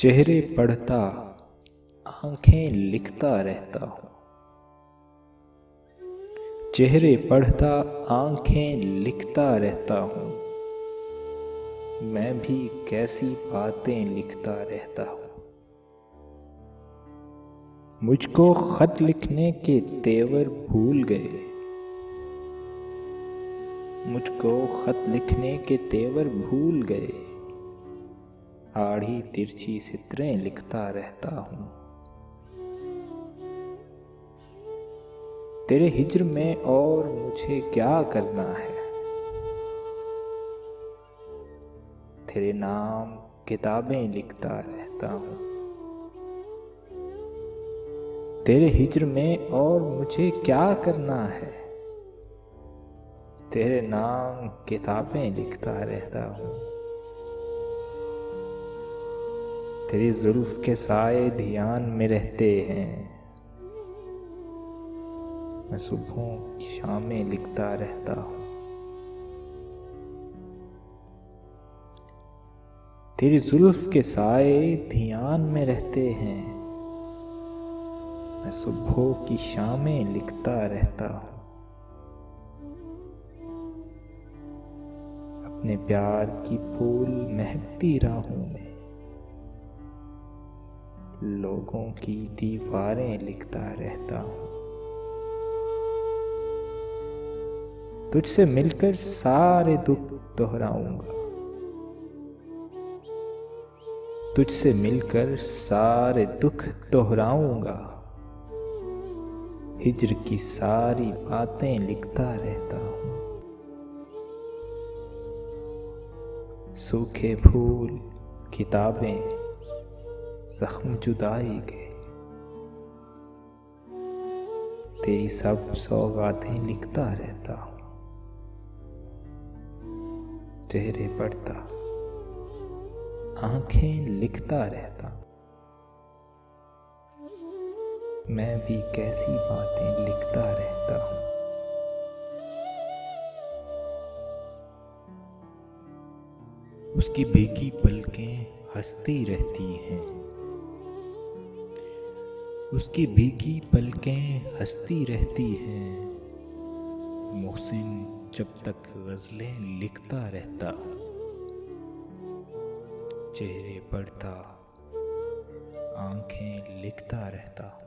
चेहरे पढ़ता आंखें लिखता रहता हूँ। चेहरे पढ़ता आंखें लिखता रहता हूँ। मैं भी कैसी बातें लिखता रहता हूँ। मुझको खत लिखने के तेवर भूल गए। मुझको खत लिखने के तेवर भूल गए। आड़ी तिरछी चित्रें लिखता रहता हूँ। तेरे हिज्र में और मुझे क्या करना है। तेरे नाम किताबें लिखता रहता हूँ। तेरे हिज्र में और मुझे क्या करना है। तेरे नाम किताबें लिखता रहता हूँ। तेरी जुल्फ के साए ध्यान में रहते हैं। मैं सुबहों की शामें लिखता रहता हूँ। तेरी जुल्फ के साए ध्यान में रहते हैं। मैं सुबहों की शामें लिखता रहता हूँ। अपने प्यार की फूल महकती राहों में लोगों की दीवारें लिखता रहता हूँ। तुझसे मिलकर सारे दुख दोहराऊंगा। तुझसे मिलकर सारे दुख दोहराऊंगा। हिज्र की सारी बातें लिखता रहता हूँ। सूखे फूल किताबें जख्म जुदाई के तेरी सब सौगातें लिखता रहता हूँ। चेहरे पढ़ता आंखें लिखता रहता हूँ। मैं भी कैसी बातें लिखता रहता हूँ। उसकी भीगी पलकें हंसती रहती हैं। उसकी भीगी पलकें हंसती रहती हैं। मोहसिन जब तक गज़लें लिखता रहता हूँ। चेहरे पढ़ता आंखें लिखता रहता हूँ।